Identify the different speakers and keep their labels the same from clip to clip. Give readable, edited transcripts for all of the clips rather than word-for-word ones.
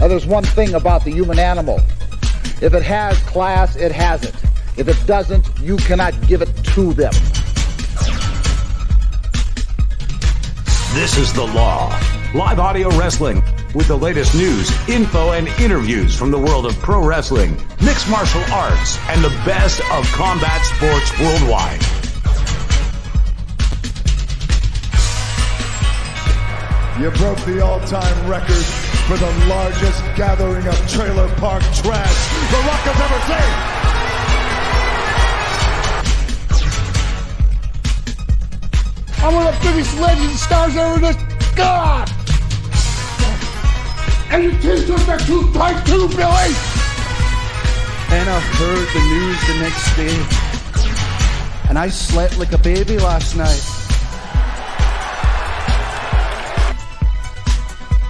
Speaker 1: There's one thing about the human animal. If it has class, it has it. If it doesn't, you cannot give it to them.
Speaker 2: This is The Law. Live audio wrestling with the latest news, info, and interviews from the world of pro wrestling, mixed martial arts, and the best of combat sports worldwide.
Speaker 3: You broke the all-time record for the largest gathering of trailer park trash The Rock has ever seen.
Speaker 4: I'm one of the biggest legend stars ever this. God! And your teeth took that too tight too, Billy!
Speaker 5: And I heard the news the next day. And I slept like a baby last night.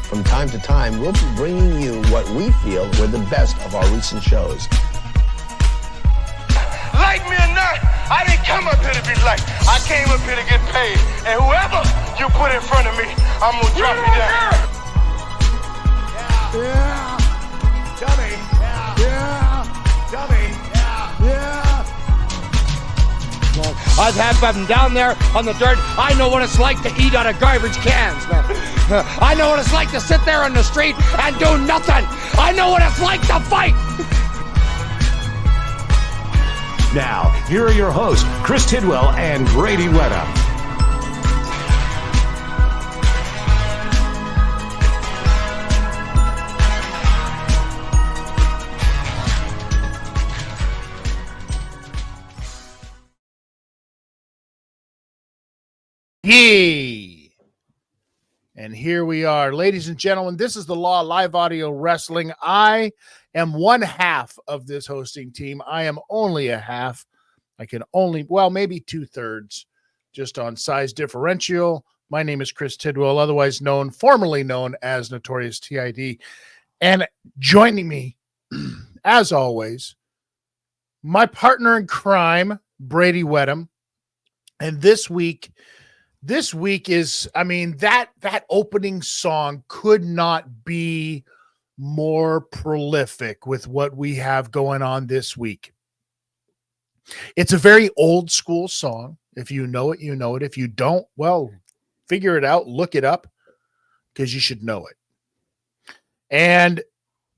Speaker 6: From time to time, we'll be bringing you what we feel were the best of our recent shows.
Speaker 7: Like me or not, I didn't come up here to be liked. I came up here to get paid. And whoever you put in front of me, I'm going to drop you down.
Speaker 3: Yeah. Dummy. Yeah. Dummy. Yeah.
Speaker 4: I've had them down there on the dirt. I know what it's like to eat out of garbage cans, man. I know what it's like to sit there on the street and do nothing. I know what it's like to fight.
Speaker 2: Now, here are your hosts, Chris Tidwell and Bradie Whetham.
Speaker 8: Yee! And here we are, ladies and gentlemen. This is The Law, live audio wrestling. I am one half of this hosting team. I am only a half. I can only, well, maybe 2/3, just on size differential. My name is Chris Tidwell, otherwise known, formerly known as Notorious T.I.D. And joining me, as always, my partner in crime, Bradie Whetham. And this week is, I mean, that opening song could not be more prolific with what we have going on this week. It's a very old school song. If you know it, you know it. If you don't, well, figure it out, look it up, because you should know it. And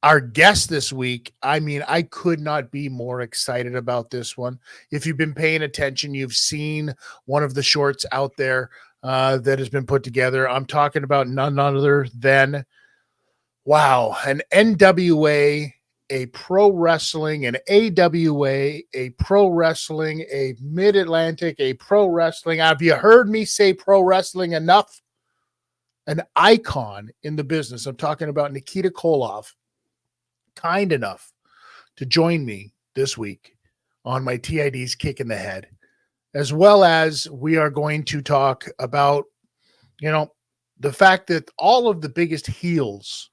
Speaker 8: our guest this week, I mean, I could not be more excited about this one. If you've been paying attention, you've seen one of the shorts out there that has been put together. I'm talking about none other than, wow, an NWA, a pro wrestling, an AWA, a pro wrestling, a Mid-Atlantic, a pro wrestling. Have you heard me say pro wrestling enough? An icon in the business. I'm talking about Nikita Koloff, kind enough to join me this week on my TID's Kick in the Head, as well as we are going to talk about, you know, the fact that all of the biggest heels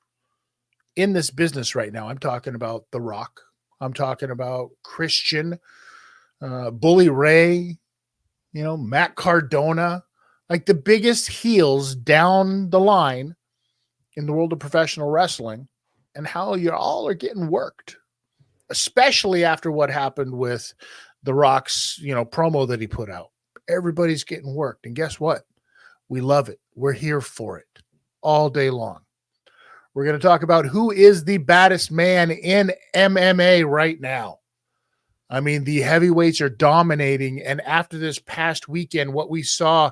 Speaker 8: in this business right now, I'm talking about The Rock, I'm talking about Christian, Bully Ray, you know, Matt Cardona, like the biggest heels down the line in the world of professional wrestling, and how you all are getting worked, especially after what happened with The Rock's, you know, promo that he put out. Everybody's getting worked. And guess what? We love it. We're here for it all day long. We're going to talk about who is the baddest man in MMA right now. I mean, the heavyweights are dominating. And after this past weekend, what we saw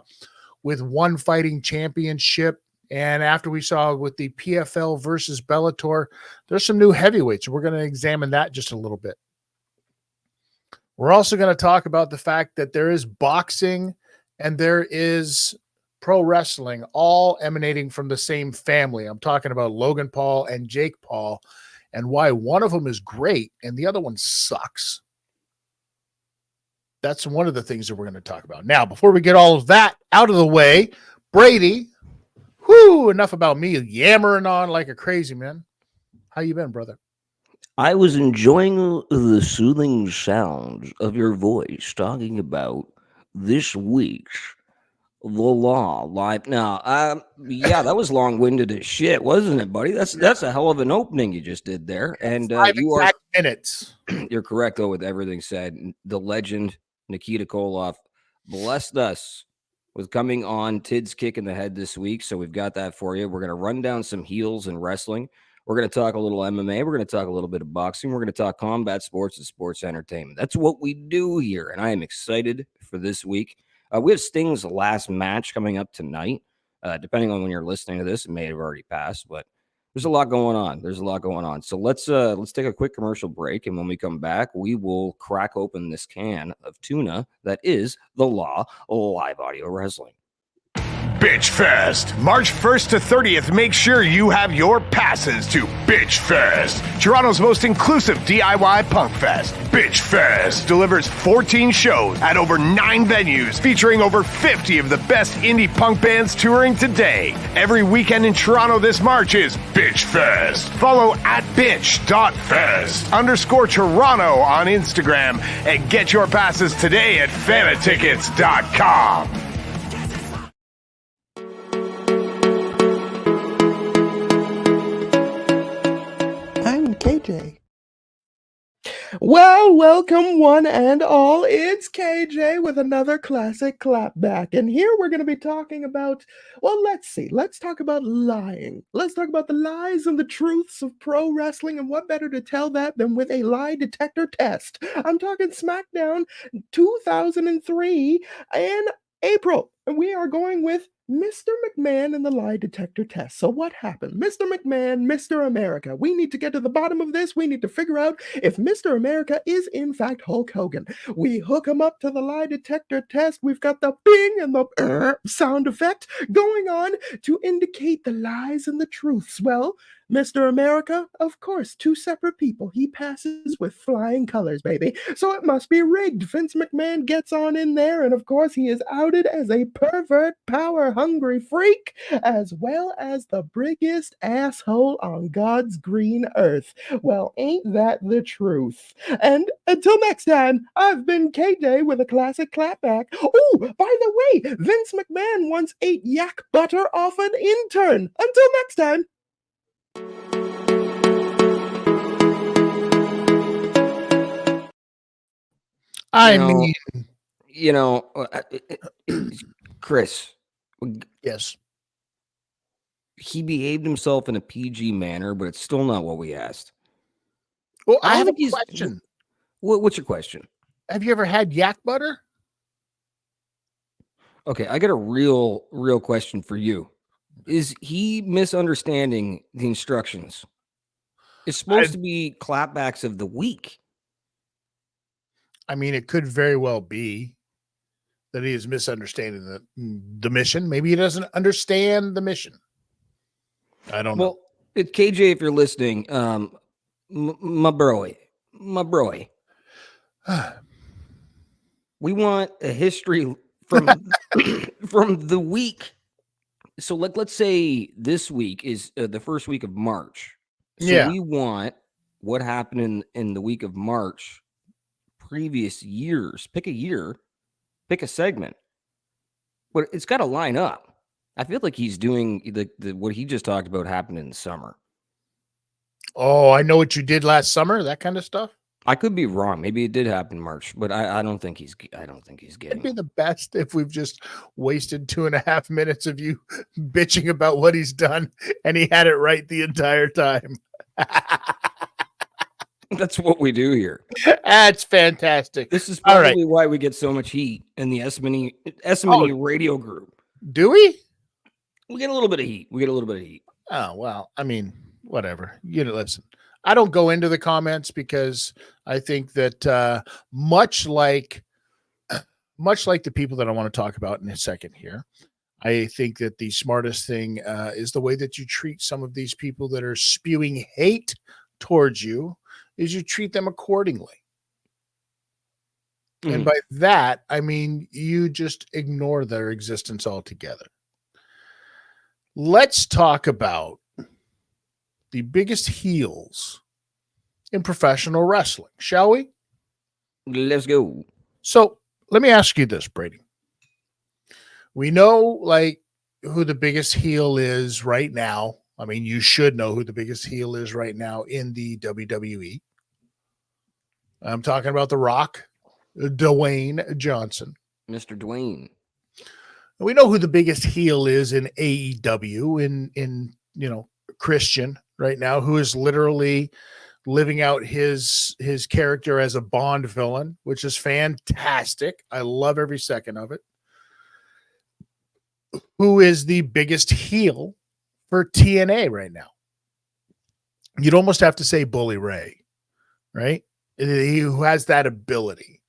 Speaker 8: with One Fighting Championship, and after we saw with the PFL versus Bellator, there's some new heavyweights. We're going to examine that just a little bit. We're also going to talk about the fact that there is boxing and there is pro wrestling, all emanating from the same family. I'm talking about Logan Paul and Jake Paul, and why one of them is great and the other one sucks. That's one of the things that we're going to talk about. Now, before we get all of that out of the way, Bradie, enough about me yammering on like a crazy man. How you been, brother?
Speaker 9: I was enjoying the soothing sounds of your voice talking about this week's the law live now. Yeah, that was long-winded as shit, wasn't it, buddy? That's a hell of an opening you just did there. And
Speaker 8: 5
Speaker 9: you
Speaker 8: exact minutes.
Speaker 9: you're correct though with everything said. The legend Nikita Koloff blessed us with coming on Tid's Kick in the Head this week, so we've got that for you. We're going to run down some heels in wrestling. We're going to talk a little MMA. We're going to talk a little bit of boxing. We're going to talk combat sports and sports entertainment. That's what we do here, and I am excited for this week. We have Sting's last match coming up tonight. Depending on when you're listening to this, it may have already passed, but there's a lot going on. So let's take a quick commercial break, and when we come back, we will crack open this can of tuna that is the Law Live Audio Wrestling.
Speaker 10: Bitch Fest. March 1st to 30th, make sure you have your passes to Bitch Fest, Toronto's most inclusive DIY punk fest. Bitch Fest delivers 14 shows at over 9 venues featuring over 50 of the best indie punk bands touring today. Every weekend in Toronto this March is Bitch Fest. Follow at bitch.fest_Toronto on Instagram and get your passes today at fanatickets.com.
Speaker 11: KJ. Well, welcome one and all. It's KJ with another classic clapback. And here we're going to be talking about, well, let's talk about lying. Let's talk about the lies and the truths of pro wrestling, and what better to tell that than with a lie detector test. I'm talking SmackDown 2003 in April, and we are going with Mr. McMahon and the lie detector test. So what happened? Mr. McMahon, Mr. America. We need to get to the bottom of this. We need to figure out if Mr. America is in fact Hulk Hogan. We hook him up to the lie detector test. We've got the bing and the sound effect going on to indicate the lies and the truths. Well, Mr. America, of course, 2 separate people. He passes with flying colors, baby. So it must be rigged. Vince McMahon gets on in there, and of course he is outed as a pervert, power-hungry freak, as well as the biggest asshole on God's green earth. Well, ain't that the truth? And until next time, I've been KJ with a classic clapback. Oh, by the way, Vince McMahon once ate yak butter off an intern. Until next time.
Speaker 9: Chris.
Speaker 8: Yes.
Speaker 9: He behaved himself in a PG manner, but it's still not what we asked.
Speaker 8: Well, I have a question.
Speaker 9: What's your question?
Speaker 8: Have you ever had yak butter?
Speaker 9: Okay, I got a real question for you. Is he misunderstanding the instructions? It's supposed to be clapbacks of the week.
Speaker 8: I mean, it could very well be that he is misunderstanding the mission. Maybe he doesn't understand the mission. I don't know.
Speaker 9: Well, it's KJ, if you're listening, my broy. We want a history from from the week. So let's say this week is the first week of March. So we want what happened in the week of March, previous years. Pick a year, pick a segment, but it's got to line up. I feel like he's doing the what he just talked about happened in the summer.
Speaker 8: Oh, I know what you did last summer. That kind of stuff.
Speaker 9: I could be wrong. Maybe it did happen in March, but I don't think he's getting.
Speaker 8: It'd be the best if we've just wasted 2.5 minutes of you bitching about what he's done, and he had it right the entire time.
Speaker 9: That's what we do here.
Speaker 8: That's fantastic.
Speaker 9: This is probably why we get so much heat in the Esmini radio group.
Speaker 8: Do we?
Speaker 9: We get a little bit of heat.
Speaker 8: Oh, well, I mean, whatever. Listen, I don't go into the comments because I think that much like the people that I want to talk about in a second here, I think that the smartest thing is the way that you treat some of these people that are spewing hate towards you is you treat them accordingly. Mm-hmm. And by that, I mean, you just ignore their existence altogether. Let's talk about the biggest heels in professional wrestling, shall we?
Speaker 9: Let's go.
Speaker 8: So let me ask you this, Brady. We know like who the biggest heel is right now. I mean, you should know who the biggest heel is right now in the WWE. I'm talking about The Rock, Dwayne Johnson.
Speaker 9: Mr. Dwayne.
Speaker 8: We know who the biggest heel is in AEW, in Christian right now, who is literally living out his character as a Bond villain, which is fantastic. I love every second of it. Who is the biggest heel for TNA right now? You'd almost have to say Bully Ray, right? He who has that ability.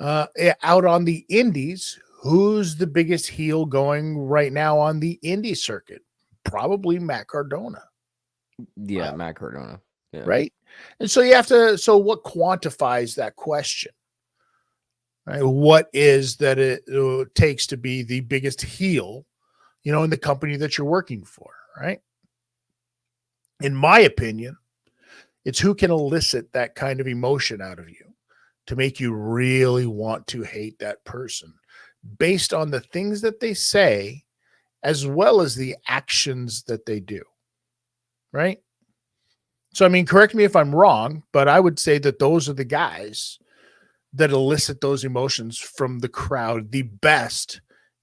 Speaker 8: Out on the indies, who's the biggest heel going right now on the indie circuit? Probably Matt Cardona.
Speaker 9: Yeah, Matt Cardona. Yeah.
Speaker 8: Right? And so you have to, so what quantifies that question? Right? What is that it takes to be the biggest heel, in the company that you're working for, right? In my opinion, it's who can elicit that kind of emotion out of you to make you really want to hate that person based on the things that they say, as well as the actions that they do, right? So, I mean, correct me if I'm wrong, but I would say that those are the guys that elicit those emotions from the crowd the best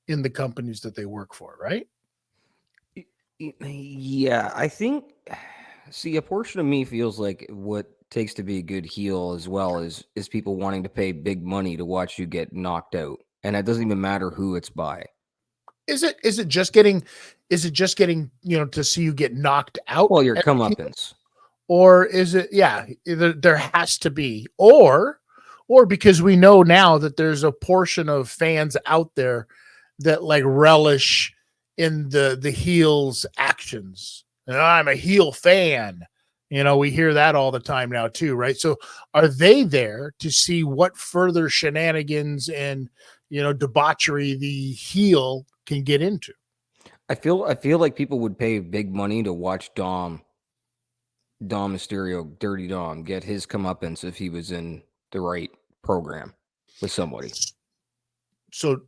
Speaker 8: in the companies that they work for, right?
Speaker 9: Yeah, I think, see, a portion of me feels like what takes to be a good heel as well is people wanting to pay big money to watch you get knocked out. And it doesn't even matter who it's by.
Speaker 8: Is it just getting, to see you get knocked out?
Speaker 9: Well, your comeuppance.
Speaker 8: Or is it, there has to be, or because we know now that there's a portion of fans out there that like relish in the heel's actions. And I'm a heel fan. We hear that all the time now too, right? So are they there to see what further shenanigans and, debauchery the heel can get into?
Speaker 9: I feel like people would pay big money to watch Dom Mysterio, Dirty Dom, get his comeuppance if he was in the right program with somebody.
Speaker 8: So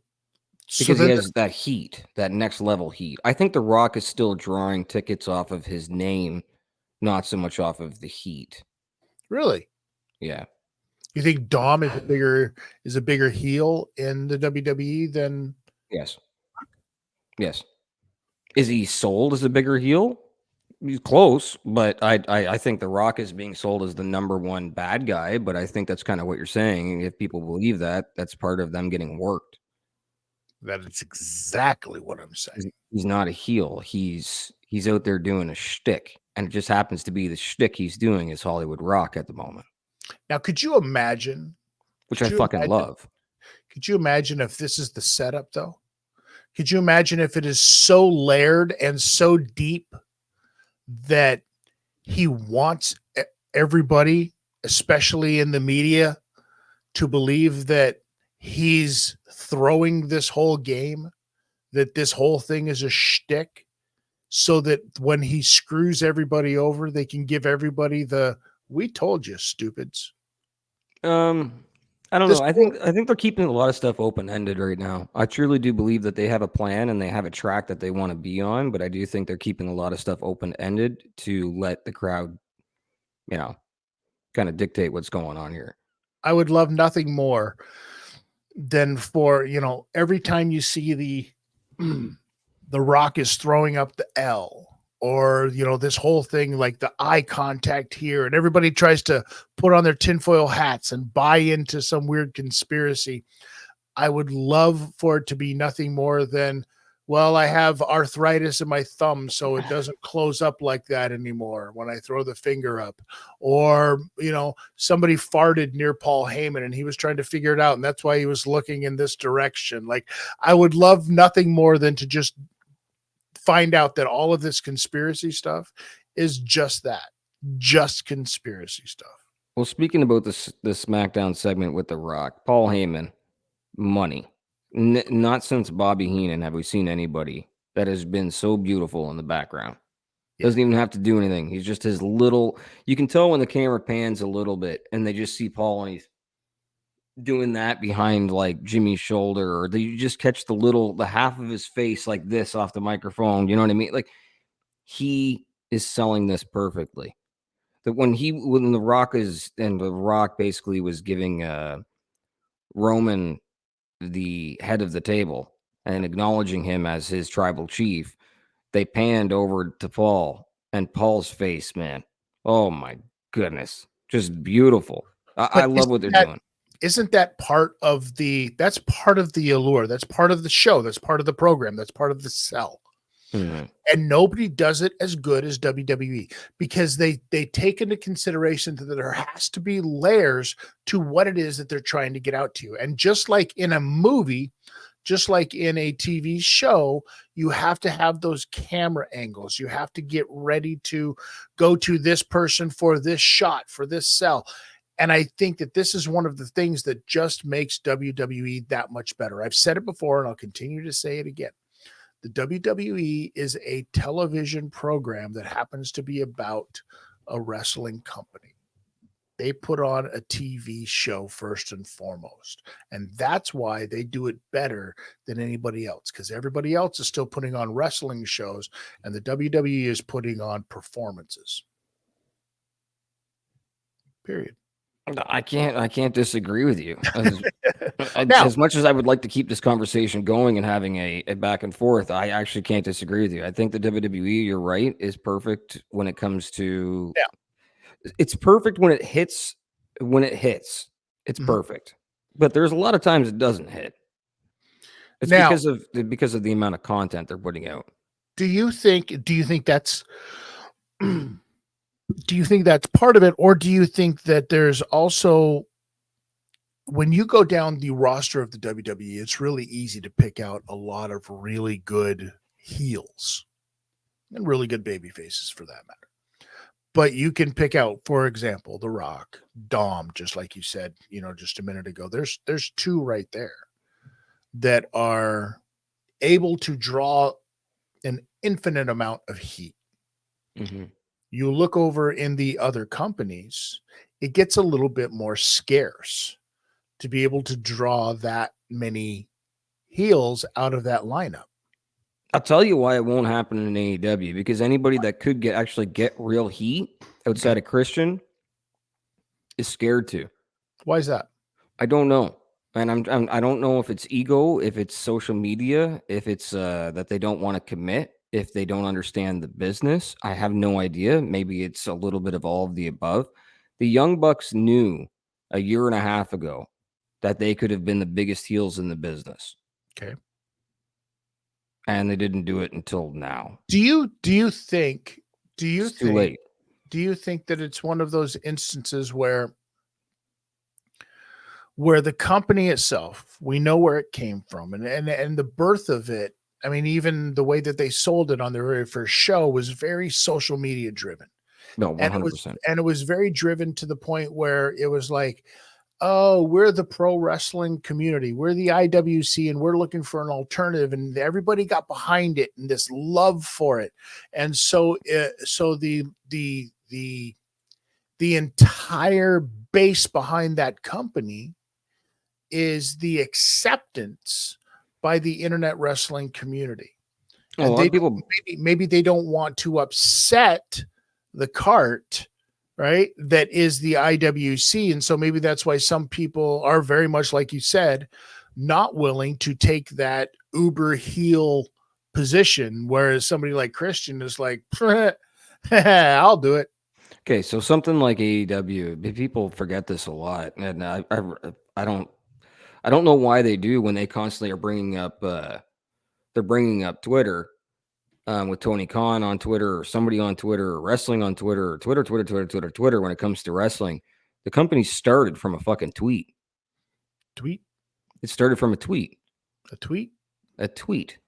Speaker 9: because he has that heat, that next level heat. I think The Rock is still drawing tickets off of his name, not so much off of the heat.
Speaker 8: Really?
Speaker 9: Yeah.
Speaker 8: You think Dom is a bigger heel in the WWE than?
Speaker 9: Yes. Yes. Is he sold as a bigger heel? He's close, but I think The Rock is being sold as the number one bad guy, but I think that's kind of what you're saying. If people believe that, that's part of them getting worked.
Speaker 8: That is exactly what I'm saying.
Speaker 9: He's not a heel. He's out there doing a shtick, and it just happens to be the shtick he's doing is Hollywood Rock at the moment.
Speaker 8: Now, could you imagine?
Speaker 9: Which I fucking love.
Speaker 8: Could you imagine if this is the setup, though? Could you imagine if it is so layered and so deep that he wants everybody, especially in the media, to believe that he's throwing this whole game, that this whole thing is a shtick, so that when he screws everybody over, they can give everybody the "we told you, stupids."
Speaker 9: I don't know. I think they're keeping a lot of stuff open-ended right now. I truly do believe that they have a plan and they have a track that they want to be on, but I do think they're keeping a lot of stuff open-ended to let the crowd, kind of dictate what's going on here.
Speaker 8: I would love nothing more than for, every time you see the Rock is throwing up the L, or, this whole thing, like the eye contact here, and everybody tries to put on their tinfoil hats and buy into some weird conspiracy. I would love for it to be nothing more than, well, I have arthritis in my thumb, so it doesn't close up like that anymore when I throw the finger up. Or, somebody farted near Paul Heyman and he was trying to figure it out, and that's why he was looking in this direction. Like, I would love nothing more than to just find out that all of this conspiracy stuff is just that, just conspiracy stuff.
Speaker 9: Well, speaking about the SmackDown segment with The Rock, Paul Heyman, money. Not since Bobby Heenan have we seen anybody that has been so beautiful in the background. Doesn't even have to do anything. He's just his little, you can tell when the camera pans a little bit and they just see Paul and he's doing that behind like Jimmy's shoulder, or you just catch the half of his face like this off the microphone. You know what I mean? Like, he is selling this perfectly. That when The Rock basically was giving Roman the head of the table and acknowledging him as his tribal chief, they panned over to Paul, and Paul's face, man. Oh my goodness. Just beautiful. I love what they're doing.
Speaker 8: Isn't that part of that's part of the allure? That's part of the show. That's part of the program. That's part of the sell.
Speaker 9: Mm-hmm.
Speaker 8: And nobody does it as good as WWE, because they take into consideration that there has to be layers to what it is that they're trying to get out to you. And just like in a movie, just like in a TV show, you have to have those camera angles. You have to get ready to go to this person for this shot, for this sell. And I think that this is one of the things that just makes WWE that much better. I've said it before, and I'll continue to say it again. The WWE is a television program that happens to be about a wrestling company. They put on a TV show first and foremost. And that's why they do it better than anybody else, because everybody else is still putting on wrestling shows, and the WWE is putting on performances. Period.
Speaker 9: I can't disagree with you. As much as I would like to keep this conversation going and having a back and forth, I actually can't disagree with you. I think the WWE, you're right, is perfect when it comes to. Yeah. It's perfect when it hits. It's perfect. But there's a lot of times it doesn't hit. It's because of the amount of content they're putting out.
Speaker 8: Do you think that's do you think that's part of it, or do you think that there's also, when you go down the roster of the WWE, it's really easy to pick out a lot of really good heels and really good baby faces for that matter. But you can pick out, for example, The Rock, Dom, just like you said, just a minute ago. There's two right there that are able to draw an infinite amount of heat.
Speaker 9: Mm-hmm.
Speaker 8: You look over in the other companies, it gets a little bit more scarce to be able to draw that many heels out of that lineup.
Speaker 9: I'll tell you why it won't happen in AEW, because anybody that could actually get real heat outside of Christian is scared to.
Speaker 8: Why is that?
Speaker 9: I don't know. And I don't know if it's ego, if it's social media, if it's that they don't want to commit, if they don't understand the business. I have no idea. Maybe it's a little bit of all of the above. The Young Bucks knew a year and a half ago that they could have been the biggest heels in the business.
Speaker 8: Okay.
Speaker 9: And they didn't do it until now.
Speaker 8: Do you think
Speaker 9: too late?
Speaker 8: Do you think that it's one of those instances where the company itself, we know where it came from, and the birth of it, I mean, even the way that they sold it on their very first show was very social media driven.
Speaker 9: No, 100%.
Speaker 8: And it was very driven to the point where it was like, oh, we're the pro wrestling community. We're the IWC, and we're looking for an alternative. And everybody got behind it and this love for it. And so the entire base behind that company is the acceptance by the internet wrestling community. And maybe they don't want to upset the cart, right? That is the IWC. And so maybe that's why some people are very much, like you said, not willing to take that uber heel position. Whereas somebody like Christian is like, I'll do it.
Speaker 9: Okay. So something like AEW, people forget this a lot. And I don't know why they do, when they constantly are bringing up, they're bringing up Twitter with Tony Khan on Twitter, or somebody on Twitter, or wrestling on Twitter, or Twitter. When it comes to wrestling, the company started from a fucking tweet.
Speaker 8: Tweet?
Speaker 9: It started from a tweet.
Speaker 8: A tweet?
Speaker 9: A tweet.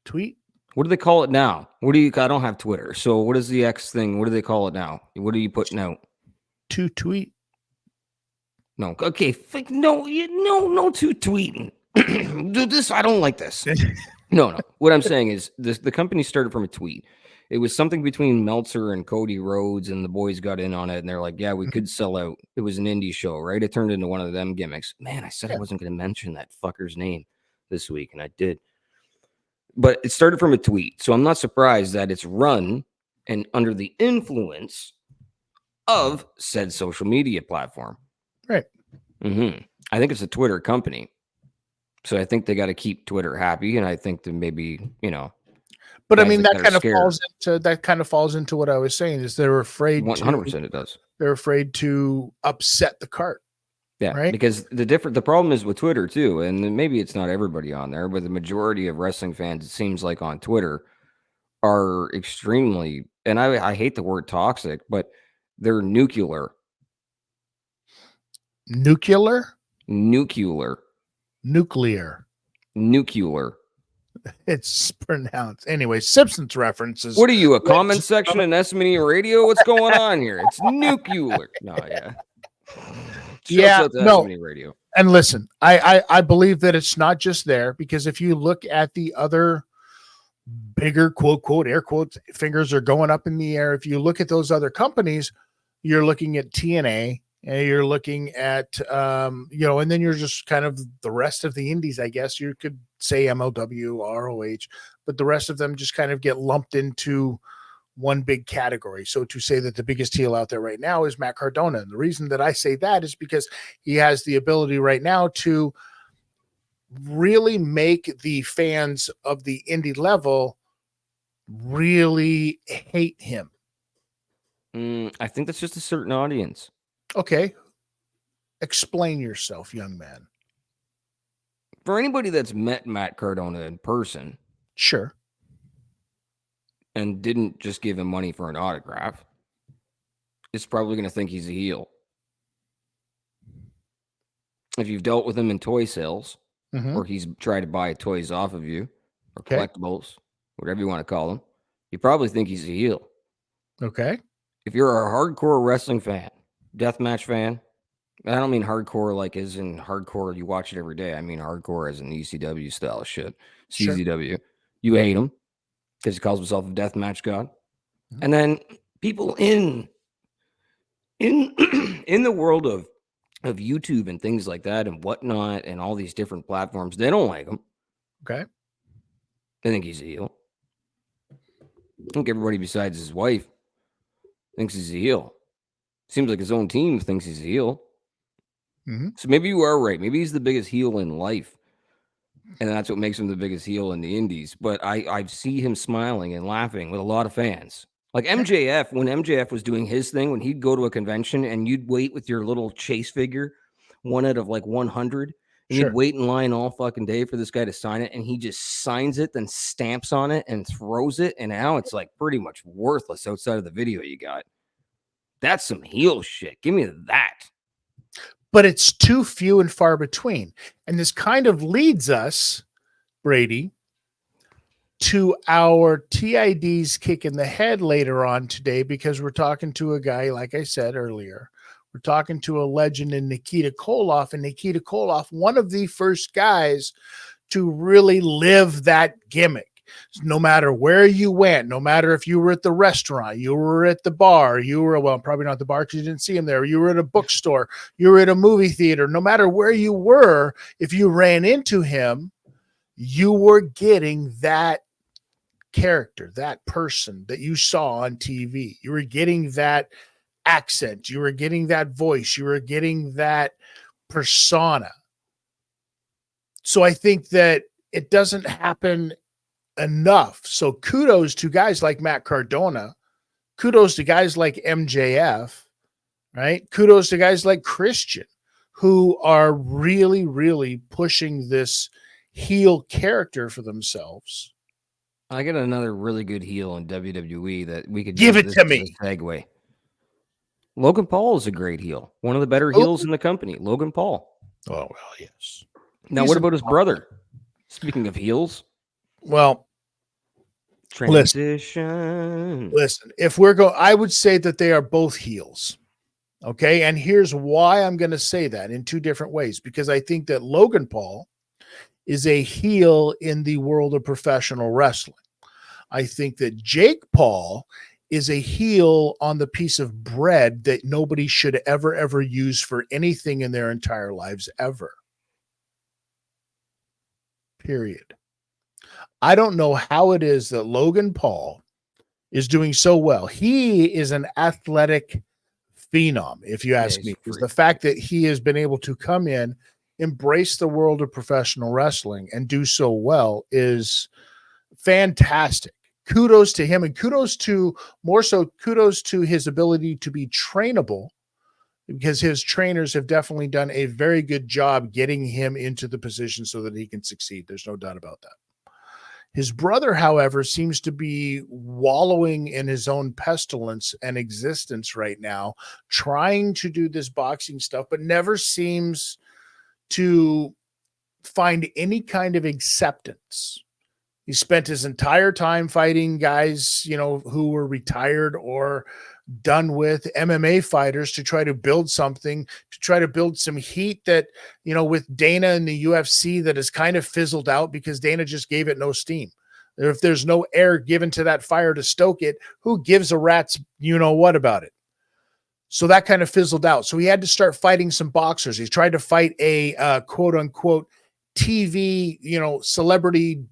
Speaker 8: Tweet?
Speaker 9: What do they call it now? I don't have Twitter. So what is the X thing? What do they call it now? What are you putting out?
Speaker 8: To tweet.
Speaker 9: No. Okay. No, to tweeting. This, I don't like this. No. What I'm saying is the company started from a tweet. It was something between Meltzer and Cody Rhodes, and the boys got in on it, and they're like, yeah, we could sell out. It was an indie show, right? It turned into one of them gimmicks. Man, I said I wasn't going to mention that fucker's name this week, and I did. But it started from a tweet, so I'm not surprised that it's run and under the influence of said social media platform.
Speaker 8: Right.
Speaker 9: I think it's a Twitter company. So I think they got to keep Twitter happy, and I think that maybe,
Speaker 8: but I mean,
Speaker 9: that
Speaker 8: kind of falls into what I was saying is they're afraid
Speaker 9: 100% it does.
Speaker 8: They're afraid to upset the cart.
Speaker 9: Yeah,
Speaker 8: right?
Speaker 9: Because the problem is with Twitter too, and maybe it's not everybody on there, but the majority of wrestling fans, it seems like on Twitter, are extremely, and I hate the word toxic, but they're nuclear.
Speaker 8: Nuclear. It's pronounced anyway. Simpsons references.
Speaker 9: What are you, a comment section in SME Radio? What's going on here? It's nuclear. No, yeah.
Speaker 8: No.
Speaker 9: Radio.
Speaker 8: And listen, I believe that it's not just there, because if you look at the other bigger quote air quotes, fingers are going up in the air. If you look at those other companies, you're looking at TNA, and you're looking at and then you're just kind of the rest of the indies. I guess you could say MLW, ROH, but the rest of them just kind of get lumped into one big category. So to say that the biggest heel out there right now is Matt Cardona, and the reason that I say that is because he has the ability right now to really make the fans of the indie level really hate him.
Speaker 9: I think that's just a certain audience.
Speaker 8: Okay. Explain yourself, young man.
Speaker 9: For anybody that's met Matt Cardona in person.
Speaker 8: Sure.
Speaker 9: And didn't just give him money for an autograph, is probably going to think he's a heel. If you've dealt with him in toy sales, or he's tried to buy toys off of you, or collectibles, whatever you want to call them, you probably think he's a heel.
Speaker 8: Okay.
Speaker 9: If you're a hardcore wrestling fan, deathmatch fan, I don't mean hardcore like as in hardcore you watch it every day. I mean hardcore as in ECW style shit. CZW. Sure. You hate him because he calls himself a deathmatch god. And then people in the world of YouTube and things like that and whatnot and all these different platforms, they don't like him.
Speaker 8: Okay.
Speaker 9: They think he's a heel. I think everybody besides his wife thinks he's a heel. Seems like his own team thinks he's a heel. So maybe you are right. Maybe he's the biggest heel in life. And that's what makes him the biggest heel in the indies. But I see him smiling and laughing with a lot of fans. Like MJF, when MJF was doing his thing, when he'd go to a convention and you'd wait with your little chase figure, one out of like 100, and you'd wait in line all fucking day for this guy to sign it, and he just signs it, then stamps on it and throws it, and now it's like pretty much worthless outside of the video you got. That's some heel shit. Give me that.
Speaker 8: But it's too few and far between. And this kind of leads us, Brady, to our T.I.D's kick in the head later on today, because we're talking to a guy, like I said earlier, we're talking to a legend in Nikita Koloff, and Nikita Koloff, one of the first guys to really live that gimmick. No matter where you went, no matter if you were at the restaurant, you were at the bar, you were, well, probably not the bar because you didn't see him there. You were at a bookstore, you were at a movie theater, no matter where you were, if you ran into him, you were getting that character, that person that you saw on TV. You were getting that accent, you were getting that voice, you were getting that persona. So I think that it doesn't happen enough. So kudos to guys like Matt Cardona, kudos to guys like MJF, right? Kudos to guys like Christian, who are really, really pushing this heel character for themselves.
Speaker 9: I got another really good heel in WWE that we could
Speaker 8: give it to me.
Speaker 9: Segue. Logan Paul is a great heel. One of the better heels in the company. Logan Paul.
Speaker 8: Oh, well, yes.
Speaker 9: Now, what about his brother? Speaking of heels.
Speaker 8: Well,
Speaker 9: transition.
Speaker 8: Listen, if we're going, I would say that they are both heels. Okay. And here's why I'm going to say that in two different ways, because I think that Logan Paul is a heel in the world of professional wrestling. I think that Jake Paul is a heel on the piece of bread that nobody should ever use for anything in their entire lives ever. Period. I don't know how it is that Logan Paul is doing so well. He is an athletic phenom, if you ask me. Is the fact that he has been able to come in, embrace the world of professional wrestling, and do so well is fantastic. Kudos to him, and kudos to his ability to be trainable, because his trainers have definitely done a very good job getting him into the position so that he can succeed. There's no doubt about that. His brother, however, seems to be wallowing in his own pestilence and existence right now, trying to do this boxing stuff, but never seems to find any kind of acceptance. He spent his entire time fighting guys, who were retired or done with, MMA fighters, to try to build something, to try to build some heat that, with Dana and the UFC, that has kind of fizzled out because Dana just gave it no steam. If there's no air given to that fire to stoke it, who gives a rat's what about it? So that kind of fizzled out. So he had to start fighting some boxers. He tried to fight a quote unquote TV, celebrity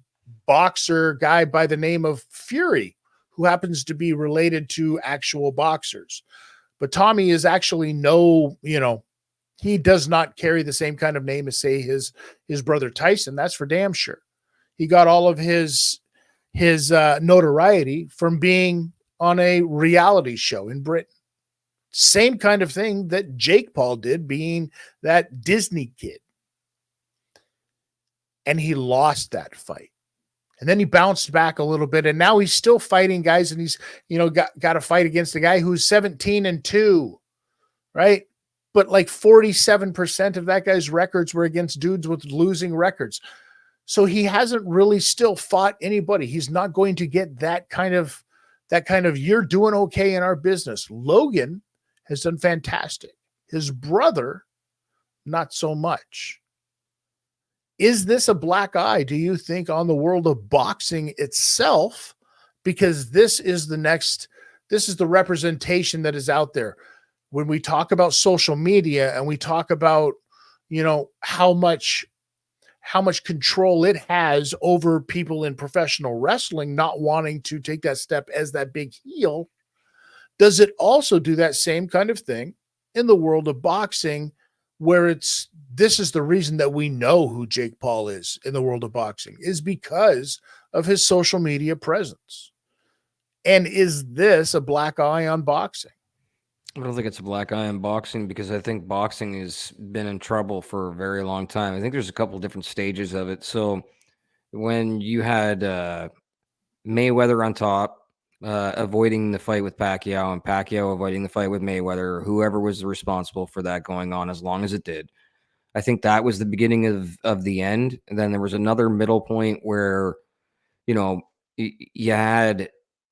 Speaker 8: boxer guy by the name of Fury, who happens to be related to actual boxers. But Tommy is actually he does not carry the same kind of name as, say, his brother Tyson. That's for damn sure. He got all of his notoriety from being on a reality show in Britain. Same kind of thing that Jake Paul did, being that Disney kid. And he lost that fight. And then he bounced back a little bit, and now he's still fighting guys, and he's, got to fight against a guy who's 17-2, right? But like 47% of that guy's records were against dudes with losing records. So he hasn't really still fought anybody. He's not going to get that kind of you're doing okay in our business. Logan has done fantastic. His brother, not so much. Is this a black eye, do you think, on the world of boxing itself? Because this is the representation that is out there. When we talk about social media and we talk about, how much control it has over people in professional wrestling not wanting to take that step as that big heel, does it also do that same kind of thing in the world of boxing, where this is the reason that we know who Jake Paul is in the world of boxing, is because of his social media presence? And is this a black eye on boxing?
Speaker 9: I don't think it's a black eye on boxing, because I think boxing has been in trouble for a very long time. I think there's a couple different stages of it. So when you had Mayweather on top, avoiding the fight with Pacquiao, and Pacquiao avoiding the fight with Mayweather, whoever was responsible for that going on, as long as it did, I think that was the beginning of the end. And then there was another middle point where, you had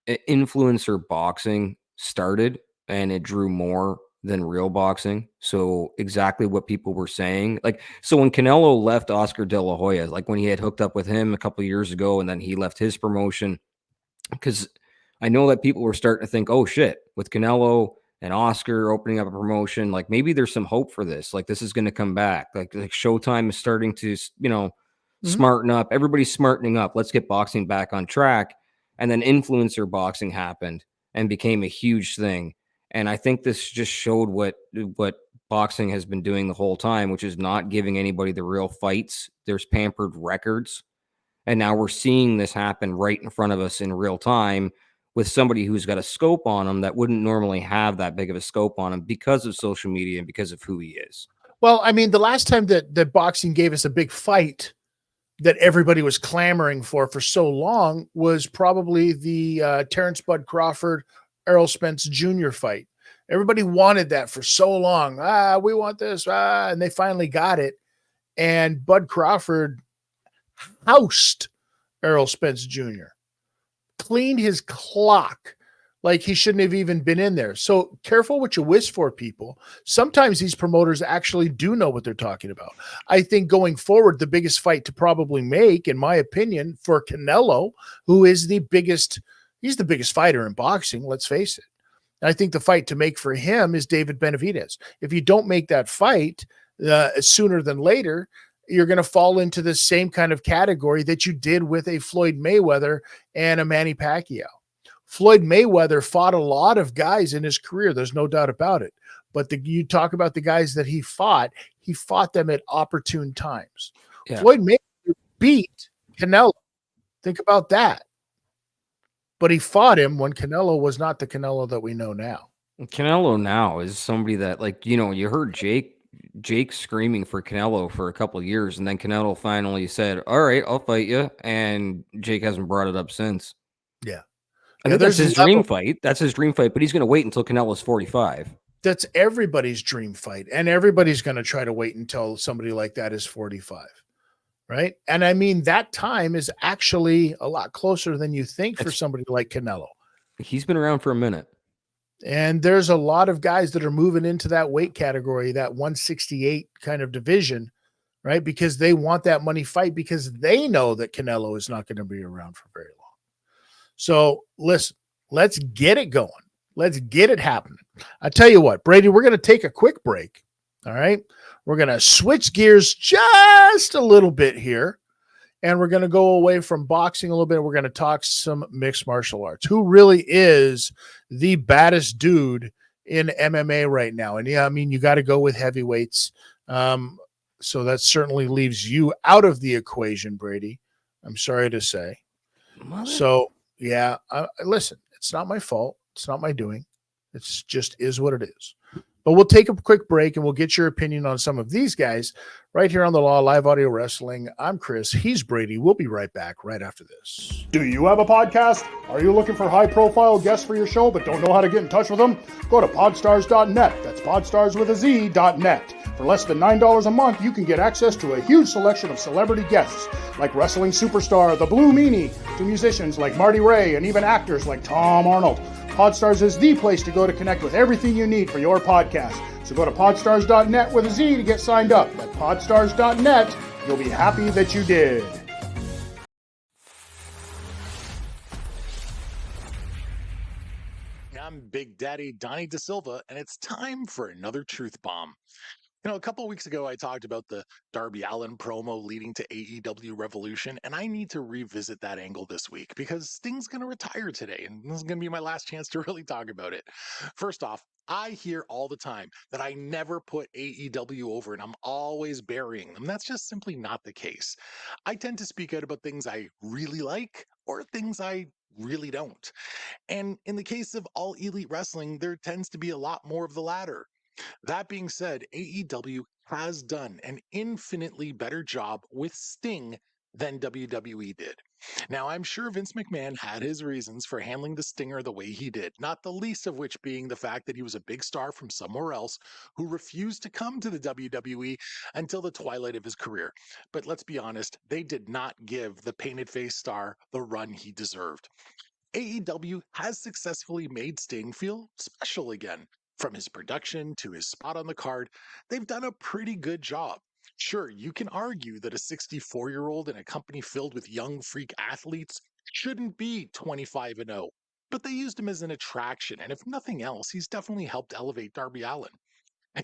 Speaker 9: influencer boxing started, and it drew more than real boxing. So exactly what people were saying. So when Canelo left Oscar De La Hoya, like when he had hooked up with him a couple of years ago, and then he left his promotion, because I know that people were starting to think, oh shit, with Canelo and Oscar opening up a promotion, like maybe there's some hope for this. Like this is going to come back. Like Showtime is starting to, smarten up. Everybody's smartening up. Let's get boxing back on track. And then influencer boxing happened and became a huge thing. And I think this just showed what boxing has been doing the whole time, which is not giving anybody the real fights. There's pampered records. And now we're seeing this happen right in front of us in real time, with somebody who's got a scope on him that wouldn't normally have that big of a scope on him because of social media and because of who he is.
Speaker 8: Well, I mean, the last time that boxing gave us a big fight that everybody was clamoring for so long was probably the Terrence Bud Crawford, Errol Spence Jr. fight. Everybody wanted that for so long. We want this. And they finally got it. And Bud Crawford housed Errol Spence Jr., cleaned his clock Like he shouldn't have even been in there. So careful what you wish for, people. Sometimes these promoters actually do know what they're talking about. I think going forward, the biggest fight to probably make, in my opinion, for Canelo, who is he's the biggest fighter in boxing, let's face it. I think the fight to make for him is David Benavidez. If you don't make that fight sooner than later, you're going to fall into the same kind of category that you did with a Floyd Mayweather and a Manny Pacquiao. Floyd Mayweather fought a lot of guys in his career. There's no doubt about it. But you talk about the guys that he fought them at opportune times. Yeah. Floyd Mayweather beat Canelo. Think about that. But he fought him when Canelo was not the Canelo that we know now.
Speaker 9: Canelo now is somebody that, like, you heard Jake screaming for Canelo for a couple of years, and then Canelo finally said, all right, I'll fight you. And Jake hasn't brought it up since.
Speaker 8: Yeah.
Speaker 9: I think that's his dream fight. That's his dream fight, but he's going to wait until Canelo's 45.
Speaker 8: That's everybody's dream fight. And everybody's going to try to wait until somebody like that is 45. Right. And I mean, that time is actually a lot closer than you think for somebody like Canelo.
Speaker 9: He's been around for a minute.
Speaker 8: And there's a lot of guys that are moving into that weight category, that 168 kind of division, right? Because they want that money fight because they know that Canelo is not going to be around for very long. So listen, let's get it going. Let's get it happening. I tell you what, Brady, we're going to take a quick break. All right. We're going to switch gears just a little bit here. And we're going to go away from boxing a little bit. We're going to talk some mixed martial arts. Who really is the baddest dude in MMA right now? And yeah, I mean, you got to go with heavyweights. So that certainly leaves you out of the equation, Brady. I'm sorry to say. So yeah, listen, it's not my fault. It's not my doing. It's just is what it is. But we'll take a quick break and we'll get your opinion on some of these guys right here on the Law Live Audio Wrestling. I'm Chris. He's Brady. We'll be right back right after this.
Speaker 12: Do you have a podcast? Are you looking for high-profile guests for your show but don't know how to get in touch with them? Go to podstars.net. That's podstars.net. For less than $9 a month, you can get access to a huge selection of celebrity guests like wrestling superstar The Blue Meanie, to musicians like Marty Ray, and even actors like Tom Arnold. Podstars is the place to go to connect with everything you need for your podcast. So go to podstars.net with a Z to get signed up. At podstars.net, you'll be happy that you did.
Speaker 13: I'm Big Daddy Donnie DeSilva, and it's time for another truth bomb. You know, a couple of weeks ago, I talked about the Darby Allin promo leading to AEW Revolution, and I need to revisit that angle this week because Sting's going to retire today, and this is going to be my last chance to really talk about it. First off, I hear all the time that I never put AEW over and I'm always burying them. That's just simply not the case. I tend to speak out about things I really like or things I really don't. And in the case of All Elite Wrestling, there tends to be a lot more of the latter. That being said, AEW has done an infinitely better job with Sting than WWE did. Now, I'm sure Vince McMahon had his reasons for handling the Stinger the way he did, not the least of which being the fact that he was a big star from somewhere else who refused to come to the WWE until the twilight of his career. But let's be honest, they did not give the painted face star the run he deserved. AEW has successfully made Sting feel special again. From his production to his spot on the card, they've done a pretty good job. Sure, you can argue that a 64-year-old in a company filled with young freak athletes shouldn't be 25-0, but they used him as an attraction, and if nothing else, he's definitely helped elevate Darby Allin.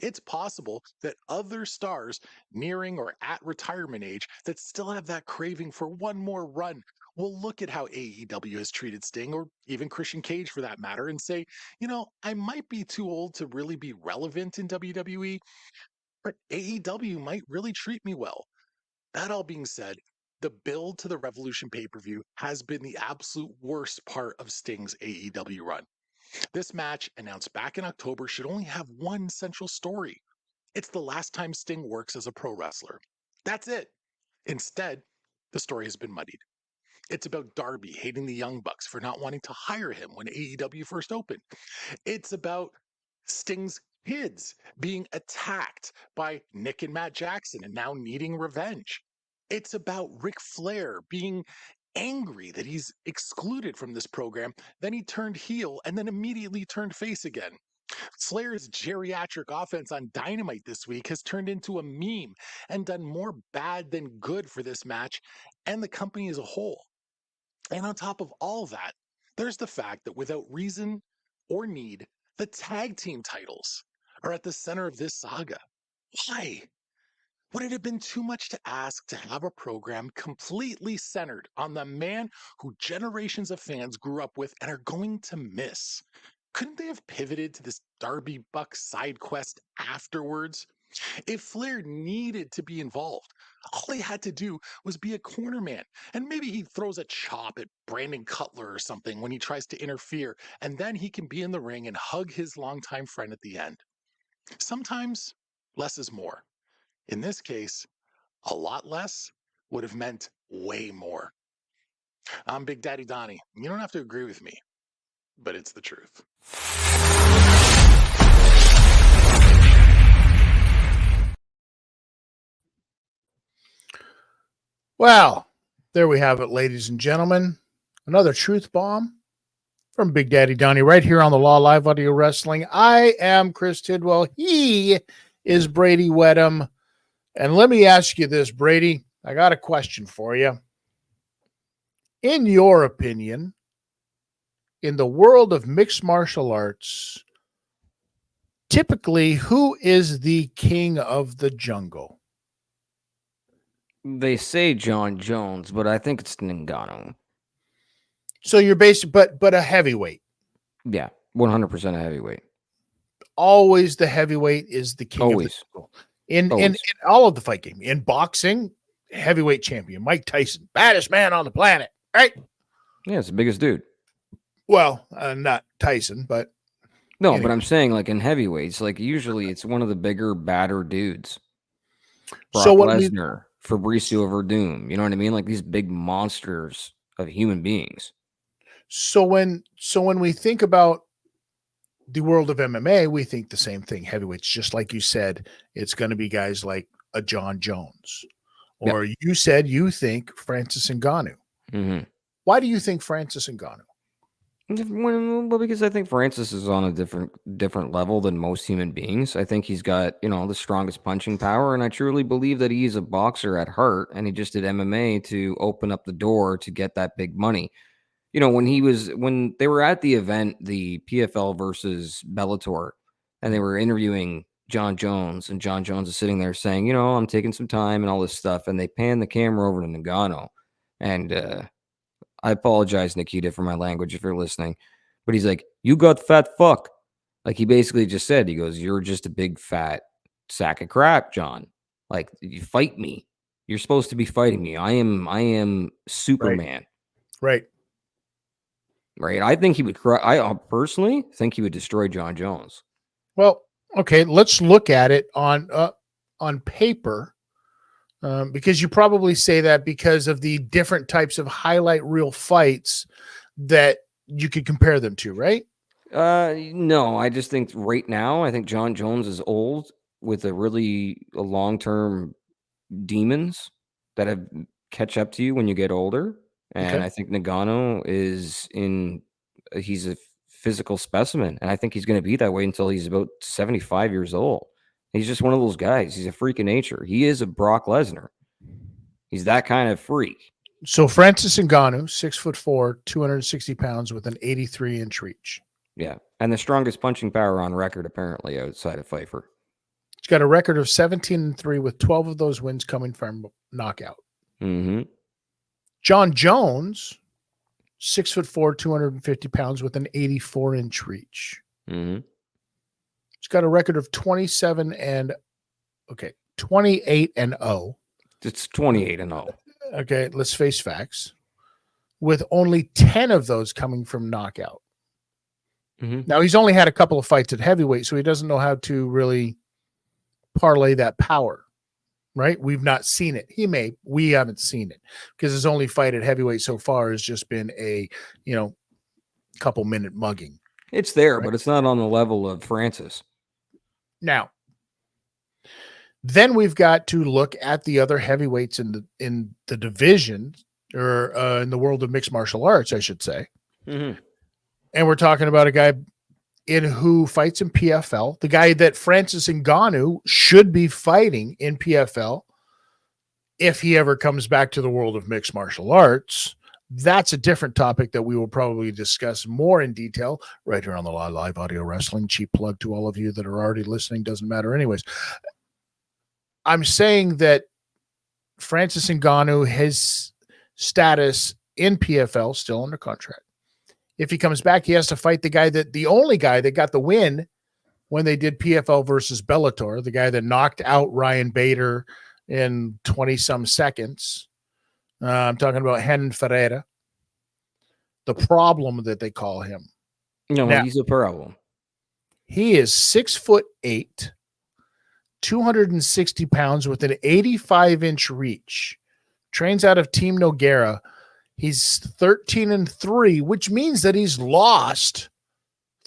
Speaker 13: It's possible that other stars nearing or at retirement age that still have that craving for one more run will look at how AEW has treated Sting, or even Christian Cage for that matter, and say, you know, I might be too old to really be relevant in WWE, but AEW might really treat me well. That all being said, the build to the Revolution pay-per-view has been the absolute worst part of Sting's AEW run. This match, announced back in October, should only have one central story. It's the last time Sting works as a pro wrestler. That's it. Instead, the story has been muddied. It's about Darby hating the Young Bucks for not wanting to hire him when AEW first opened. It's about Sting's kids being attacked by Nick and Matt Jackson and now needing revenge. It's about Ric Flair being angry that he's excluded from this program. Then he turned heel and then immediately turned face again. Flair's geriatric offense on Dynamite this week has turned into a meme and done more bad than good for this match and the company as a whole. And on top of all that, there's the fact that without reason or need, the tag team titles are at the center of this saga. Why? Would it have been too much to ask to have a program completely centered on the man who generations of fans grew up with and are going to miss? Couldn't they have pivoted to this Darby Buck side quest afterwards? If Flair needed to be involved, all he had to do was be a corner man, and maybe he throws a chop at Brandon Cutler or something when he tries to interfere, and then he can be in the ring and hug his longtime friend at the end. Sometimes less is more. In this case, a lot less would have meant way more. I'm Big Daddy Donnie. You don't have to agree with me, but it's the truth.
Speaker 8: Well, there we have it, ladies and gentlemen. Another truth bomb from Big Daddy Donnie right here on the Law Live Audio Wrestling. I am Chris Tidwell. He is Bradie Whetham. And let me ask you this, Brady. I got a question for you. In your opinion, in the world of mixed martial arts, typically, who is the king of the jungle?
Speaker 9: They say John Jones, but I think it's Ngannou.
Speaker 8: So you're basically, but a heavyweight.
Speaker 9: Yeah, 100% a heavyweight.
Speaker 8: Always the heavyweight is the king
Speaker 9: Always.
Speaker 8: of the jungle. In all of the fight game. In boxing, heavyweight champion, Mike Tyson, baddest man on the planet, right?
Speaker 9: Yeah, it's the biggest dude.
Speaker 8: Well, not Tyson, but
Speaker 9: no,
Speaker 8: anyway.
Speaker 9: But I'm saying like in heavyweights, like usually it's one of the bigger, badder dudes. Brock Lesnar, Fabricio Verdum, you know what I mean? Like these big monsters of human beings.
Speaker 8: So when we think about the world of MMA, we think the same thing. Heavyweights, just like you said, it's going to be guys like a John Jones, or you said you think Francis Ngannou.
Speaker 9: Mm-hmm.
Speaker 8: Why do you think Francis Ngannou?
Speaker 9: Well, because I think Francis is on a different level than most human beings. I think he's got, the strongest punching power, and I truly believe that he's a boxer at heart, and he just did MMA to open up the door to get that big money. When they were at the event, the PFL versus Bellator, and they were interviewing John Jones, and John Jones is sitting there saying, I'm taking some time and all this stuff, and they pan the camera over to Ngannou, and I apologize, Nikita, for my language if you're listening, but he's like, "You got fat fuck." Like he basically just said, he goes, "You're just a big fat sack of crap, John. Like you fight me. You're supposed to be fighting me. I am Superman."
Speaker 8: Right.
Speaker 9: I think he would cry. I personally think he would destroy John Jones.
Speaker 8: Well, okay, let's look at it on paper. Because you probably say that because of the different types of highlight reel fights that you could compare them to, right?
Speaker 9: No, I just think right now, I think John Jones is old with a long-term demons that have catch up to you when you get older. And
Speaker 8: Okay.
Speaker 9: I think Ngannou he's a physical specimen. And I think he's going to be that way until he's about 75 years old. He's just one of those guys. He's a freak of nature. He is a Brock Lesnar. He's that kind of freak.
Speaker 8: So Francis Ngannou, 6'4", 260 pounds with an 83-inch reach.
Speaker 9: Yeah. And the strongest punching power on record, apparently, outside of Pfeiffer.
Speaker 8: He's got a record of 17-3 with 12 of those wins coming from knockout.
Speaker 9: Mm-hmm.
Speaker 8: John Jones, 6'4", 250 pounds with an 84-inch reach.
Speaker 9: Mm-hmm.
Speaker 8: He's got a record of 28 and 0.
Speaker 9: It's 28 and 0.
Speaker 8: Okay, let's face facts. With only 10 of those coming from knockout.
Speaker 9: Mm-hmm.
Speaker 8: Now, he's only had a couple of fights at heavyweight, so he doesn't know how to really parlay that power, right? We've not seen it. We haven't seen it because his only fight at heavyweight so far has just been a, couple minute mugging.
Speaker 9: It's there,
Speaker 8: right?
Speaker 9: But it's not on the level of Francis.
Speaker 8: Now, then we've got to look at the other heavyweights in the division or in the world of mixed martial arts, I should say.
Speaker 9: Mm-hmm.
Speaker 8: And we're talking about a guy who fights in PFL, the guy that Francis Ngannou should be fighting in PFL if he ever comes back to the world of mixed martial arts. That's a different topic that we will probably discuss more in detail right here on the Live Audio Wrestling. Cheap plug to all of you that are already listening. Doesn't matter anyways. I'm saying that Francis Ngannou, his status in PFL, still under contract. If he comes back, he has to fight the only guy that got the win when they did PFL versus Bellator, the guy that knocked out Ryan Bader in 20-some seconds. I'm talking about Renan Ferreira, the problem that they call him.
Speaker 9: No,
Speaker 8: now,
Speaker 9: he's a problem.
Speaker 8: He is 6'8", 260 pounds with an 85-inch reach. Trains out of Team Nogueira. He's 13-3, which means that he's lost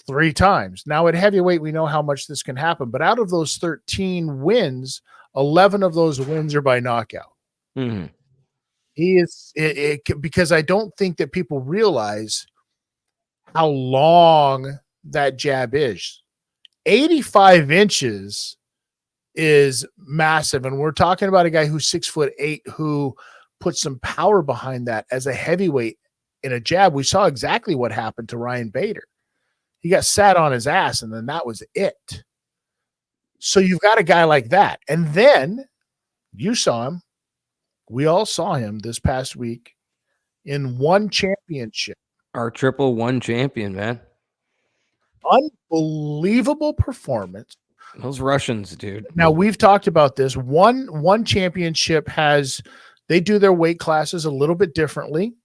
Speaker 8: 3 times. Now at heavyweight, we know how much this can happen, but out of those 13 wins, 11 of those wins are by knockout.
Speaker 9: Mm-hmm.
Speaker 8: He is because I don't think that people realize how long that jab is. 85 inches is massive. And we're talking about a guy who's 6'8", who put some power behind that as a heavyweight in a jab. We saw exactly what happened to Ryan Bader. He got sat on his ass, and then that was it. So you've got a guy like that. And then you saw him. We all saw him this past week in one championship.
Speaker 9: Our 1-1 champion, man.
Speaker 8: Unbelievable performance.
Speaker 9: Those Russians, dude.
Speaker 8: Now, we've talked about this. One championship they do their weight classes a little bit differently,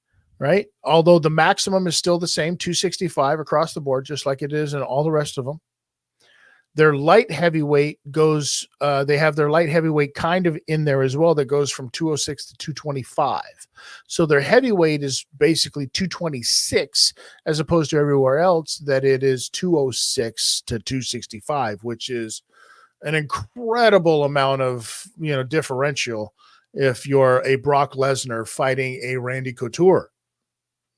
Speaker 8: right? Although the maximum is still the same, 265 across the board, just like it is in all the rest of them. Their light heavyweight goes, they have their light heavyweight kind of in there as well that goes from 206 to 225. So their heavyweight is basically 226 as opposed to everywhere else that it is 206 to 265, which is an incredible amount of, differential if you're a Brock Lesnar fighting a Randy Couture.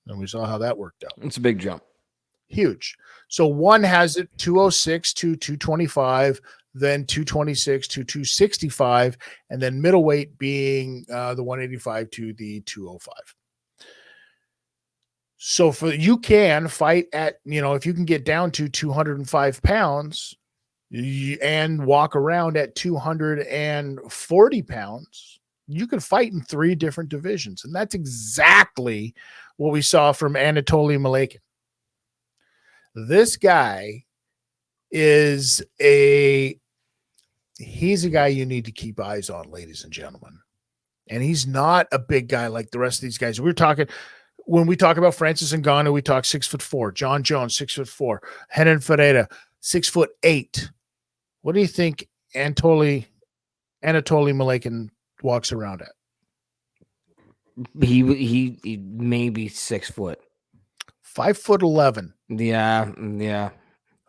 Speaker 8: And we saw how that worked out.
Speaker 9: It's a big jump. Huge.
Speaker 8: So one has it 206 to 225, then 226 to 265, and then middleweight being the 185 to the 205. So you can fight at, if you can get down to 205 pounds and walk around at 240 pounds, you can fight in 3 different divisions. And that's exactly what we saw from Anatoly Malakin. This guy is he's a guy you need to keep eyes on, ladies and gentlemen. And he's not a big guy like the rest of these guys. When we talk about Francis Ngannou, we talk 6'4", John Jones, 6'4", Renan Ferreira, 6'8". What do you think Anatoly Malakin walks around at?
Speaker 9: He may be 6 foot.
Speaker 8: 5'11".
Speaker 9: Yeah.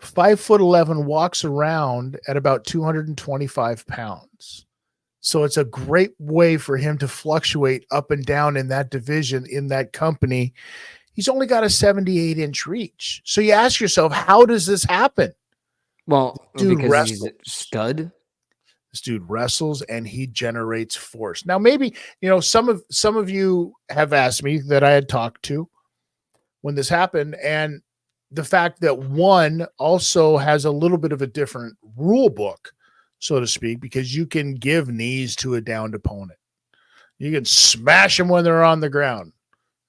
Speaker 8: 5'11", walks around at about 225 pounds. So it's a great way for him to fluctuate up and down in that division, in that company. He's only got a 78-inch reach. So you ask yourself, how does this happen?
Speaker 9: Well,
Speaker 8: dude
Speaker 9: because
Speaker 8: wrestles.
Speaker 9: He's a stud.
Speaker 8: This dude wrestles and he generates force. Now, maybe, some of you have asked me that I had talked to when this happened, and the fact that one also has a little bit of a different rule book, so to speak, because you can give knees to a downed opponent. You can smash them when they're on the ground,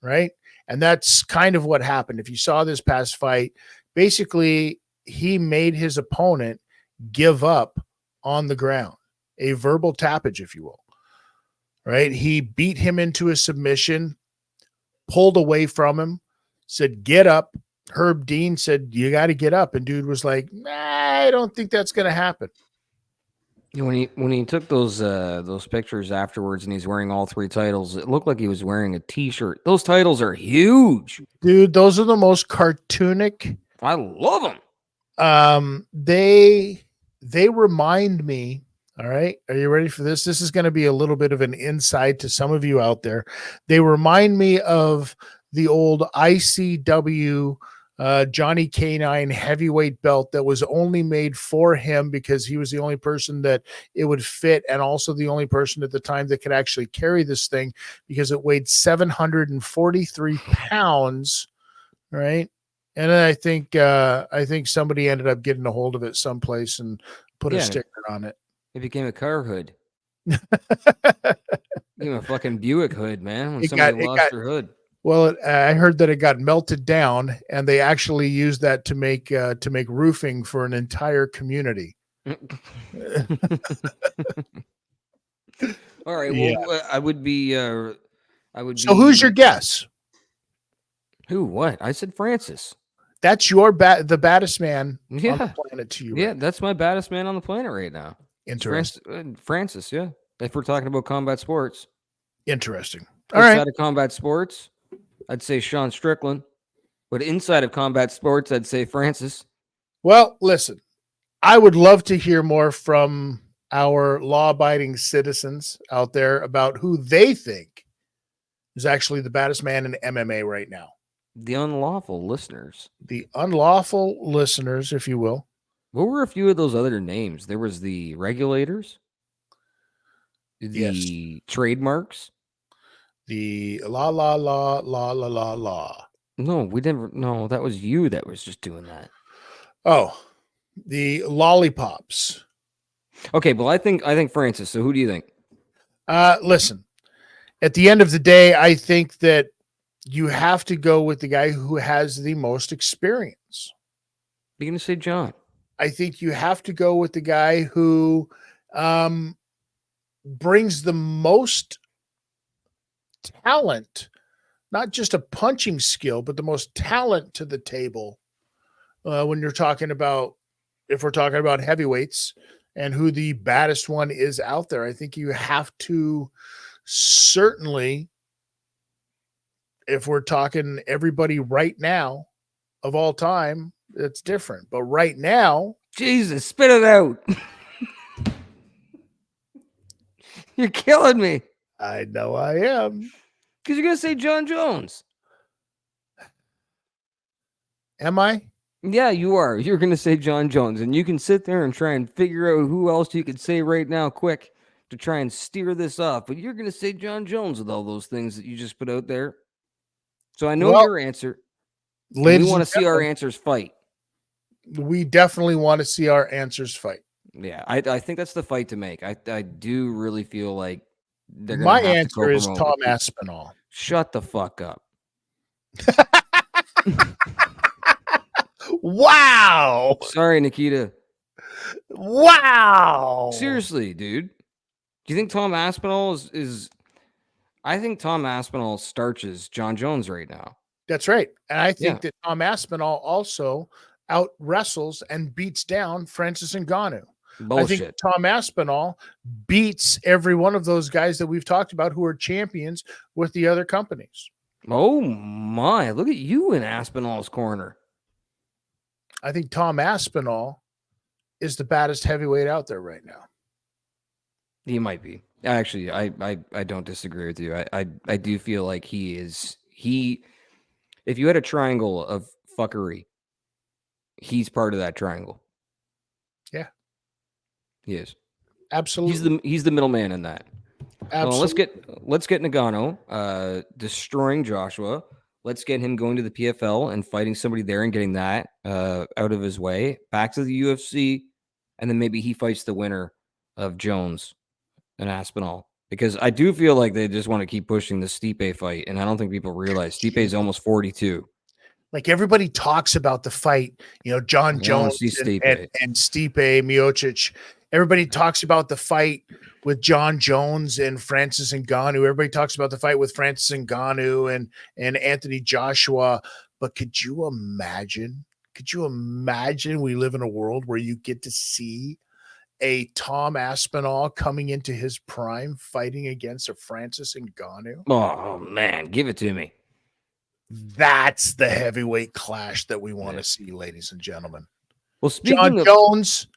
Speaker 8: right? And that's kind of what happened. If you saw this past fight, basically he made his opponent give up on the ground, a verbal tappage, if you will, right? He beat him into a submission, pulled away from him, said, get up. Herb Dean said, you got to get up. And dude was like, nah, I don't think that's going to happen.
Speaker 9: When he took those pictures afterwards and he's wearing all 3 titles, it looked like he was wearing a t-shirt. Those titles are huge.
Speaker 8: Dude, those are the most cartoonic.
Speaker 9: I love them.
Speaker 8: They remind me All right. Are you ready for this? This is going to be a little bit of an insight to some of you out there. They remind me of the old ICW Johnny K9 heavyweight belt that was only made for him because he was the only person that it would fit, and also the only person at the time that could actually carry this thing because it weighed 743 pounds. Right. And then I think somebody ended up getting a hold of it someplace and put a sticker on it.
Speaker 9: It became a car hood. Became a fucking Buick hood, man. When somebody lost their hood.
Speaker 8: Well, I heard that it got melted down, and they actually used that to make roofing for an entire community.
Speaker 9: All right. Well, I would be.
Speaker 8: So, who's your guess?
Speaker 9: Who? What? I said Francis.
Speaker 8: That's your the baddest man on the planet to you.
Speaker 9: Yeah, that's my baddest man on the planet right now.
Speaker 8: Interesting.
Speaker 9: Francis, yeah. If we're talking about combat sports.
Speaker 8: Interesting. All right.
Speaker 9: Outside of combat sports, I'd say Sean Strickland. But inside of combat sports, I'd say Francis.
Speaker 8: Well, listen, I would love to hear more from our law-abiding citizens out there about who they think is actually the baddest man in MMA right now.
Speaker 9: The unlawful listeners.
Speaker 8: The unlawful listeners, if you will.
Speaker 9: What were a few of those other names? There was the regulators, the trademarks,
Speaker 8: the la.
Speaker 9: No, we never. No, that was you that was just doing that.
Speaker 8: Oh, the lollipops.
Speaker 9: Okay, well, I think Francis. So who do you think?
Speaker 8: Listen, at the end of the day, I think that you have to go with the guy who has the most experience.
Speaker 9: You're going to say John.
Speaker 8: I think you have to go with the guy who brings the most talent, not just a punching skill, but the most talent to the table when you're talking about, if we're talking about heavyweights and who the baddest one is out there. I think you have to certainly, if we're talking everybody right now of all time, it's different. But right now,
Speaker 9: Jesus, spit it out. You're killing me.
Speaker 8: I know I am.
Speaker 9: Because you're going to say John Jones.
Speaker 8: Am I?
Speaker 9: Yeah, you are. You're going to say John Jones. And you can sit there and try and figure out who else you could say right now quick to try and steer this off. But you're going to say John Jones with all those things that you just put out there. So I know your answer. We want to see our answers fight.
Speaker 8: We definitely want to see our answers fight.
Speaker 9: Yeah, I think that's the fight to make. I do really feel like they're going
Speaker 8: My
Speaker 9: to have
Speaker 8: answer
Speaker 9: to
Speaker 8: is Tom Aspinall.
Speaker 9: Shut the fuck up.
Speaker 8: Wow.
Speaker 9: Sorry, Nikita.
Speaker 8: Wow.
Speaker 9: Seriously, dude. Do you think Tom Aspinall is I think Tom Aspinall starches John Jones right now.
Speaker 8: That's right. And I think that Tom Aspinall also out wrestles and beats down Francis Ngannou.
Speaker 9: Bullshit.
Speaker 8: I think Tom Aspinall beats every one of those guys that we've talked about who are champions with the other companies.
Speaker 9: Oh my, look at you in Aspinall's corner.
Speaker 8: I think Tom Aspinall is the baddest heavyweight out there right now.
Speaker 9: He might be. Actually, I don't disagree with you. I do feel like he is. If you had a triangle of fuckery, he's part of that triangle.
Speaker 8: Yeah.
Speaker 9: He is.
Speaker 8: Absolutely.
Speaker 9: He's the middleman in that.
Speaker 8: Absolutely.
Speaker 9: Well, let's get Ngannou destroying Joshua. Let's get him going to the PFL and fighting somebody there and getting that out of his way. Back to the UFC, and then maybe he fights the winner of Jones and Aspinall. Because I do feel like they just want to keep pushing the Stipe fight, and I don't think people realize Stipe is almost 42.
Speaker 8: Like everybody talks about the fight, John Jones and Stipe Miocic. Everybody talks about the fight with John Jones and Francis Ngannou. Everybody talks about the fight with Francis Ngannou and Anthony Joshua. But could you imagine we live in a world where you get to see a Tom Aspinall coming into his prime fighting against a Francis Ngannou?
Speaker 9: Oh, man, give it to me.
Speaker 8: That's the heavyweight clash that we want to see, ladies and gentlemen.
Speaker 9: Well,
Speaker 8: John Jones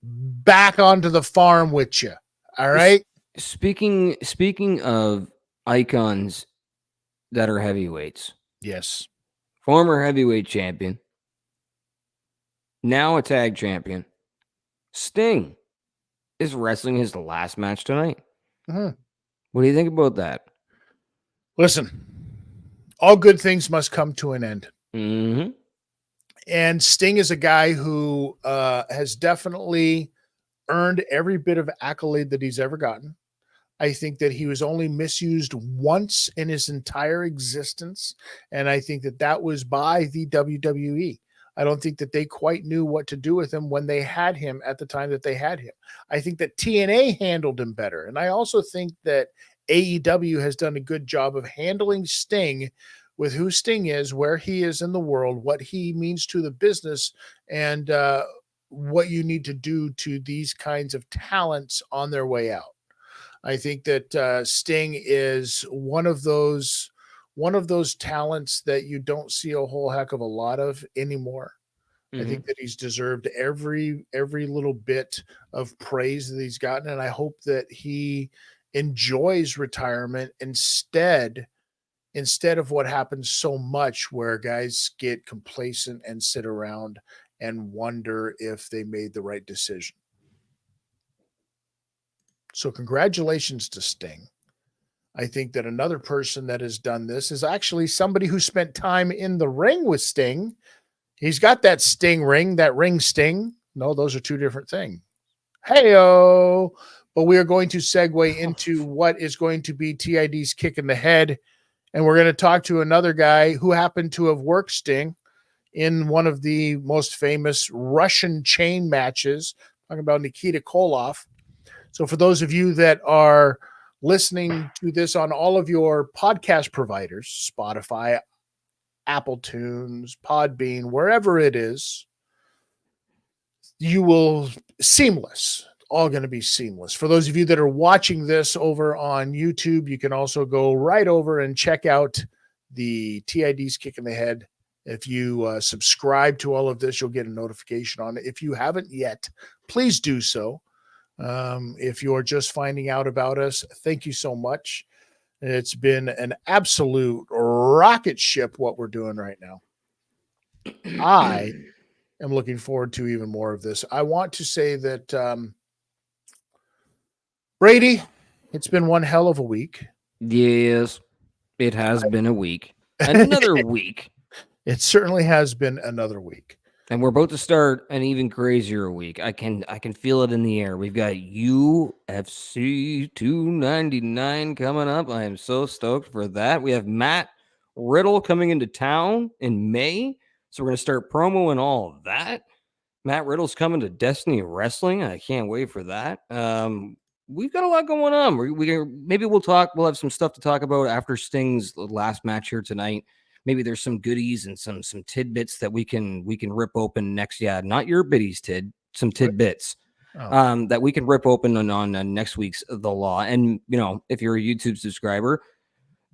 Speaker 8: back onto the farm with you. All right.
Speaker 9: Speaking of icons that are heavyweights.
Speaker 8: Yes.
Speaker 9: Former heavyweight champion. Now a tag champion. Sting is wrestling his last match tonight.
Speaker 8: Mhm.
Speaker 9: What do you think about that?
Speaker 8: Listen, all good things must come to an end.
Speaker 9: Mm-hmm.
Speaker 8: And Sting is a guy who has definitely earned every bit of accolade that he's ever gotten. I think that he was only misused once in his entire existence. And I think that that was by the WWE. I don't think that they quite knew what to do with him when they had him at the time that they had him. I think that TNA handled him better. And I also think that AEW has done a good job of handling Sting with who Sting is, where he is in the world, what he means to the business, and what you need to do to these kinds of talents on their way out. I think that Sting is one of those talents that you don't see a whole heck of a lot of anymore. I think that he's deserved every little bit of praise that he's gotten, and I hope that he enjoys retirement instead of what happens so much where guys get complacent and sit around and wonder if they made the right decision. So congratulations to Sting. I think that another person that has done this is actually somebody who spent time in the ring with Sting. He's got that Sting ring, that ring Sting. No, those are two different things. Hey-o. But we are going to segue into what is going to be TID's kick in the head. And we're going to talk to another guy who happened to have worked Sting in one of the most famous Russian chain matches. Talking about Nikita Koloff. So for those of you that are listening to this on all of your podcast providers, Spotify, Apple Tunes, Podbean, wherever it is, you will seamless. All going to be seamless. For those of you that are watching this over on YouTube, you can also go right over and check out the TID's Kick in the Head. If you subscribe to all of this, you'll get a notification on it. If you haven't yet, please do so. If you're just finding out about us, thank you so much. It's been an absolute rocket ship what we're doing right now. I am looking forward to even more of this. I want to say that Bradie, it's been one hell of a week.
Speaker 9: Yes, it has been a week. Another week.
Speaker 8: It certainly has been another week.
Speaker 9: And we're about to start an even crazier week. I can feel it in the air. We've got UFC 299 coming up. I am so stoked for that. We have Matt Riddle coming into town in May. So we're going to start promo and all of that. Matt Riddle's coming to Destiny Wrestling. I can't wait for that. We've got a lot going on. Maybe we'll have some stuff to talk about after Sting's last match here tonight. Maybe there's some goodies and some tidbits that we can rip open next. Yeah, not your biddies, Tid. Some tidbits that we can rip open on next week's The Law. And if you're a YouTube subscriber,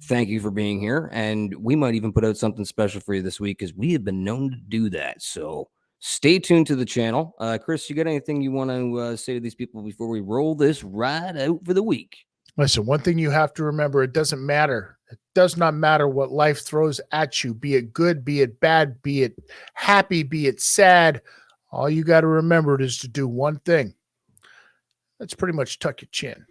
Speaker 9: thank you for being here. And we might even put out something special for you this week because we have been known to do that. So stay tuned to the channel. Chris, you got anything you want to say to these people before we roll this right out for the week?
Speaker 8: Listen, one thing you have to remember, it doesn't matter. It does not matter what life throws at you, be it good, be it bad, be it happy, be it sad. All you got to remember is to do one thing. That's pretty much tuck your chin.